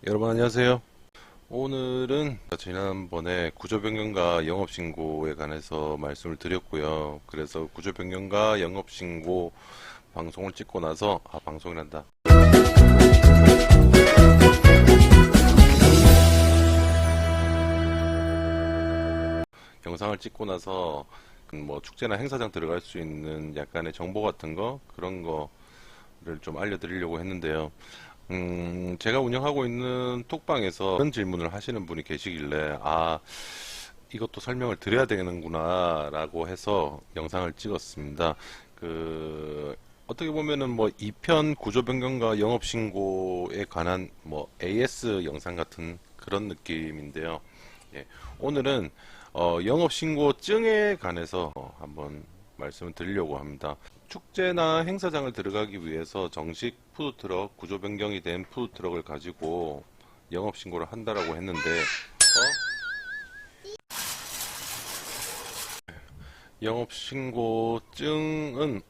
여러분 안녕하세요. 오늘은 지난번에 구조변경과 영업신고에 관해서 말씀을 드렸고요. 그래서 구조변경과 영업신고 방송을 찍고 나서 방송이란다. 영상을 찍고 나서 뭐 축제나 행사장 들어갈 수 있는 약간의 정보 같은 거 그런 거를 좀 알려드리려고 했는데요. 제가 운영하고 있는 톡방에서 그런 질문을 하시는 분이 계시길래, 이것도 설명을 드려야 되는구나, 라고 해서 영상을 찍었습니다. 어떻게 보면은 뭐 2편 구조변경과 영업신고에 관한 뭐 AS 영상 같은 그런 느낌인데요. 예, 오늘은 영업신고증에 관해서 한번 말씀을 드리려고 합니다. 축제나 행사장을 들어가기 위해서 정식 푸드트럭, 구조 변경이 된 푸드트럭을 가지고 영업신고를 한다라고 했는데, 영업신고증은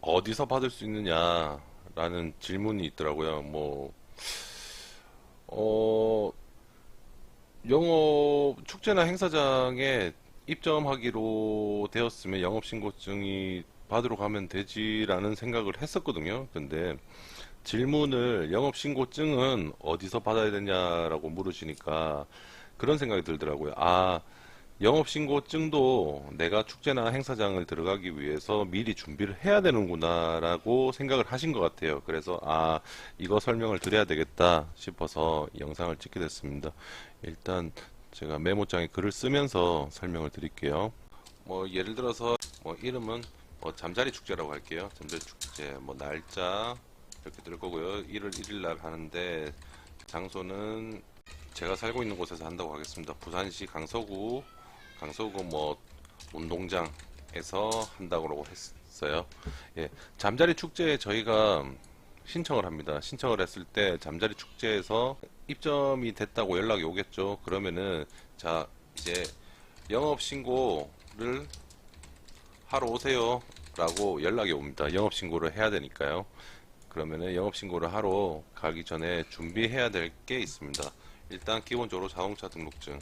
어디서 받을 수 있느냐라는 질문이 있더라고요. 축제나 행사장에 입점하기로 되었으면 영업신고증이 받으러 가면 되지라는 생각을 했었거든요. 근데 질문을 영업신고증은 어디서 받아야 되냐라고 물으시니까 그런 생각이 들더라고요. 영업신고증도 내가 축제나 행사장을 들어가기 위해서 미리 준비를 해야 되는구나라고 생각을 하신 것 같아요. 그래서 이거 설명을 드려야 되겠다 싶어서 영상을 찍게 됐습니다. 일단 제가 메모장에 글을 쓰면서 설명을 드릴게요. 뭐 예를 들어서 뭐 이름은 뭐 잠자리 축제라고 할게요. 잠자리 축제 뭐 날짜 이렇게 들 거고요. 1월 1일 날 하는데 장소는 제가 살고 있는 곳에서 한다고 하겠습니다. 부산시 강서구 뭐 운동장에서 한다고 했어요. 예, 잠자리 축제에 저희가 신청을 합니다. 신청을 했을 때 잠자리 축제에서 입점이 됐다고 연락이 오겠죠. 그러면은 자 이제 영업신고를 하러 오세요 라고 연락이 옵니다. 영업신고를 해야 되니까요. 그러면은 영업신고를 하러 가기 전에 준비해야 될 게 있습니다. 일단 기본적으로 자동차 등록증.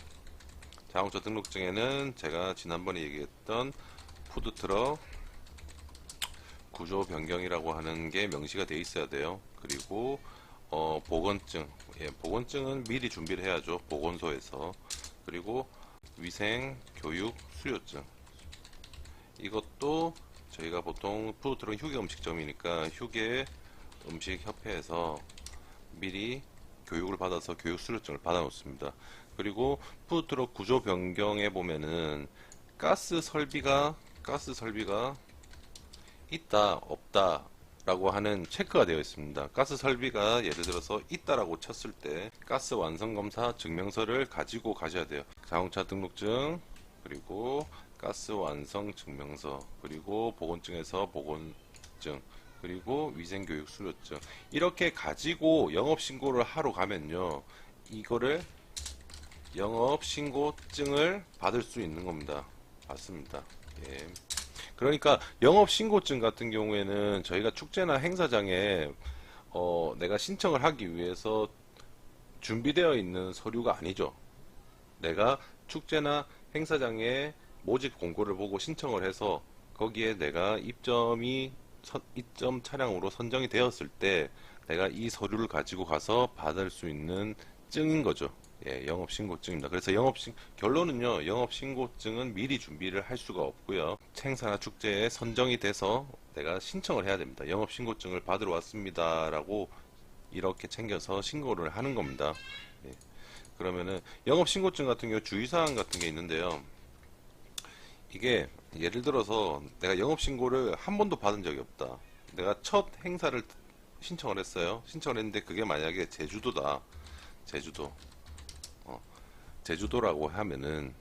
자동차 등록증에는 제가 지난번에 얘기했던 푸드트럭 구조 변경이라고 하는 게 명시가 돼 있어야 돼요. 그리고 보건증. 예, 보건증은 미리 준비를 해야죠. 보건소에서. 그리고 위생, 교육, 수료증. 이것도 저희가 보통 푸드트럭 휴게 음식점이니까 휴게 음식 협회에서 미리 교육을 받아서 교육 수료증을 받아 놓습니다. 그리고 푸드트럭 구조 변경에 보면은 가스 설비가 있다 없다 라고 하는 체크가 되어 있습니다. 가스 설비가 예를 들어서 있다라고 쳤을 때 가스 완성검사 증명서를 가지고 가셔야 돼요. 자동차 등록증, 그리고 가스 완성 증명서, 그리고 보건증에서 보건증, 그리고 위생교육 수료증, 이렇게 가지고 영업신고를 하러 가면요, 이거를 영업신고증을 받을 수 있는 겁니다. 맞습니다. 예. 그러니까 영업신고증 같은 경우에는 저희가 축제나 행사장에 내가 신청을 하기 위해서 준비되어 있는 서류가 아니죠. 내가 축제나 행사장에 모집 공고를 보고 신청을 해서 거기에 내가 입점 차량으로 선정이 되었을 때 내가 이 서류를 가지고 가서 받을 수 있는 증인 거죠. 예, 영업신고증입니다. 그래서 결론은요, 영업신고증은 미리 준비를 할 수가 없고요. 행사나 축제에 선정이 돼서 내가 신청을 해야 됩니다. 영업신고증을 받으러 왔습니다. 라고 이렇게 챙겨서 신고를 하는 겁니다. 예, 그러면은 영업신고증 같은 경우 주의사항 같은 게 있는데요. 이게 예를 들어서 내가 영업신고를 한 번도 받은 적이 없다. 내가 첫 행사를 신청을 했어요. 신청을 했는데 그게 만약에 제주도다. 제주도라고 하면은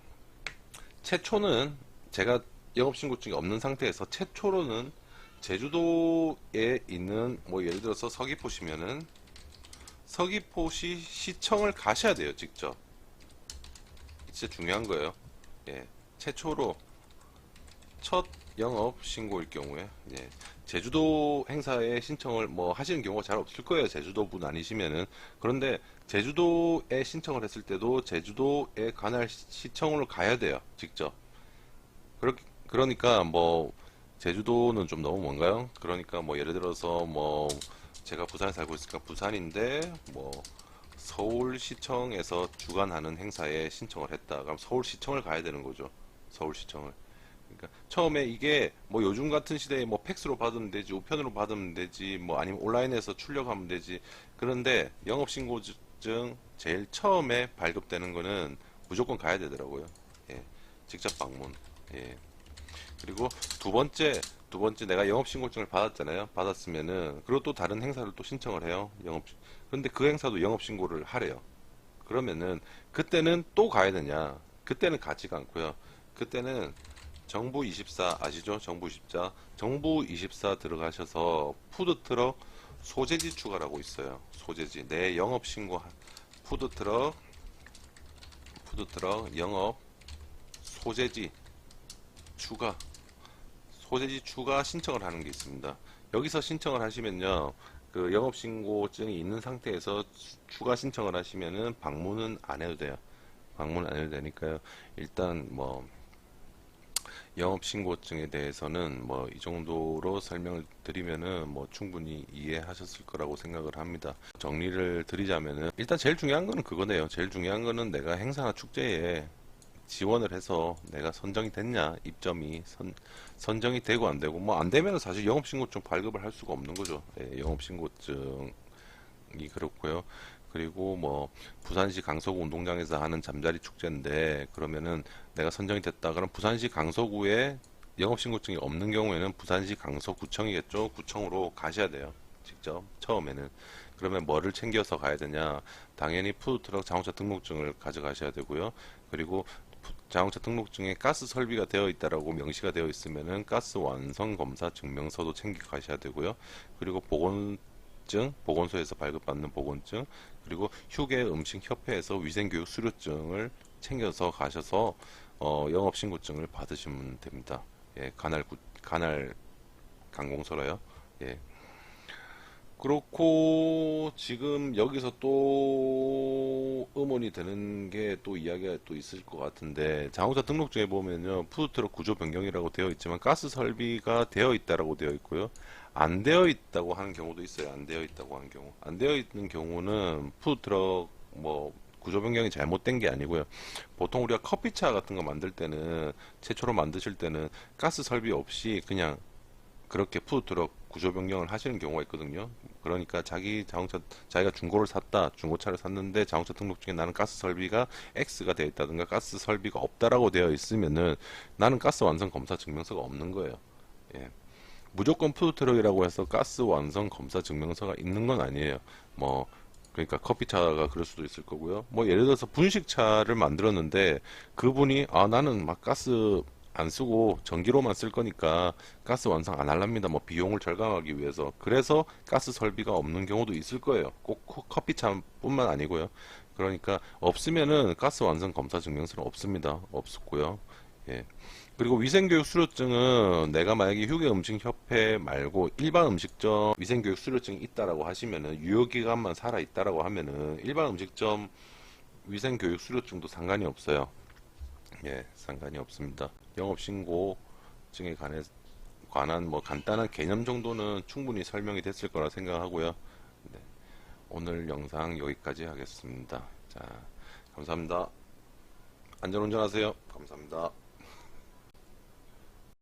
최초는 제가 영업신고증이 없는 상태에서 최초로는 제주도에 있는 뭐 예를 들어서 서귀포시면은 서귀포시 시청을 가셔야 돼요. 직접. 진짜 중요한 거예요. 예, 최초로 첫 영업 신고일 경우에, 예, 제주도 행사에 신청을 뭐 하시는 경우가 잘 없을 거예요. 제주도 분 아니시면은. 그런데 제주도에 신청을 했을 때도 제주도에 관할 시청으로 가야 돼요. 직접. 그러니까 뭐 제주도는 좀 너무 먼가요? 그러니까 뭐 예를 들어서 뭐 제가 부산에 살고 있으니까 부산인데 뭐 서울시청에서 주관하는 행사에 신청을 했다. 그럼 서울시청을 가야 되는 거죠. 서울시청을. 그러니까 처음에 이게 뭐 요즘 같은 시대에 뭐 팩스로 받으면 되지, 우편으로 받으면 되지, 뭐 아니면 온라인에서 출력하면 되지. 그런데 영업신고증 제일 처음에 발급되는 거는 무조건 가야 되더라고요. 예, 직접 방문. 예. 그리고 두 번째 내가 영업신고증을 받았잖아요. 받았으면은 그리고 또 다른 행사를 또 신청을 해요. 그런데 그 행사도 영업신고를 하래요. 그러면은 그때는 또 가야 되냐? 그때는 가지가 않고요. 그때는 정부24 아시죠? 정부24 들어가셔서 푸드트럭 소재지 추가라고 있어요. 소재지 내 영업신고 푸드트럭 영업 소재지 추가 소재지 추가 신청을 하는 게 있습니다. 여기서 신청을 하시면요. 그 영업신고증이 있는 상태에서 추가 신청을 하시면은 방문은 안 해도 돼요. 방문 안 해도 되니까요. 일단 뭐 영업신고증에 대해서는 뭐 이 정도로 설명을 드리면은 뭐 충분히 이해하셨을 거라고 생각을 합니다. 정리를 드리자면은 일단 제일 중요한 거는 그거네요. 제일 중요한 거는 내가 행사나 축제에 지원을 해서 내가 선정이 됐냐, 입점이 선정이 되고 안 되고 뭐 안 되면 사실 영업신고증 발급을 할 수가 없는 거죠. 예, 영업신고증이 그렇고요. 그리고 뭐 부산시 강서구 운동장에서 하는 잠자리 축제인데 그러면은 내가 선정이 됐다. 그럼 부산시 강서구에 영업신고증이 없는 경우에는 부산시 강서구청이겠죠. 구청으로 가셔야 돼요. 직접 처음에는. 그러면 뭐를 챙겨서 가야 되냐? 당연히 푸드트럭 자동차 등록증을 가져가셔야 되고요. 그리고 자동차 등록증에 가스 설비가 되어 있다라고 명시가 되어 있으면은 가스 완성 검사 증명서도 챙겨 가셔야 되고요. 그리고 보건소에서 발급받는 보건증, 그리고 휴게 음식 협회에서 위생교육 수료증을 챙겨서 가셔서 영업신고증을 받으시면 됩니다. 예, 관할 관공서로요. 예. 그렇고 지금 여기서 또 의문이 되는 게 또 이야기가 또 있을 것 같은데 자동차 등록증에 보면요 푸드트럭 구조 변경이라고 되어 있지만 가스 설비가 되어 있다라고 되어 있고요 안 되어 있다고 하는 경우도 있어요. 안 되어 있다고 하는 경우 안 되어 있는 경우는 푸드트럭 뭐 구조 변경이 잘못된 게 아니고요. 보통 우리가 커피차 같은 거 만들 때는 최초로 만드실 때는 가스 설비 없이 그냥 그렇게 푸드트럭 구조 변경을 하시는 경우가 있거든요. 그러니까 자기가 중고를 샀다, 중고차를 샀는데 자동차 등록증에 나는 가스 설비가 X가 되어 있다든가 가스 설비가 없다라고 되어 있으면은 나는 가스 완성 검사 증명서가 없는 거예요. 예. 무조건 푸드트럭이라고 해서 가스 완성 검사 증명서가 있는 건 아니에요. 뭐 그러니까 커피차가 그럴 수도 있을 거고요. 뭐 예를 들어서 분식차를 만들었는데 그분이 나는 막 가스 안 쓰고 전기로만 쓸 거니까 가스 완성 안 할랍니다. 뭐 비용을 절감하기 위해서. 그래서 가스 설비가 없는 경우도 있을 거예요. 꼭 커피차뿐만 아니고요. 그러니까 없으면은 가스 완성 검사 증명서는 없습니다. 없었고요. 예. 그리고 위생교육 수료증은 내가 만약에 휴게음식협회 말고 일반 음식점 위생교육 수료증이 있다라고 하시면은 유효기간만 살아 있다라고 하면은 일반 음식점 위생교육 수료증도 상관이 없어요. 예, 상관이 없습니다. 영업신고증에 관한 뭐 간단한 개념 정도는 충분히 설명이 됐을 거라 생각하고요. 네, 오늘 영상 여기까지 하겠습니다. 자, 감사합니다. 안전운전하세요. 감사합니다.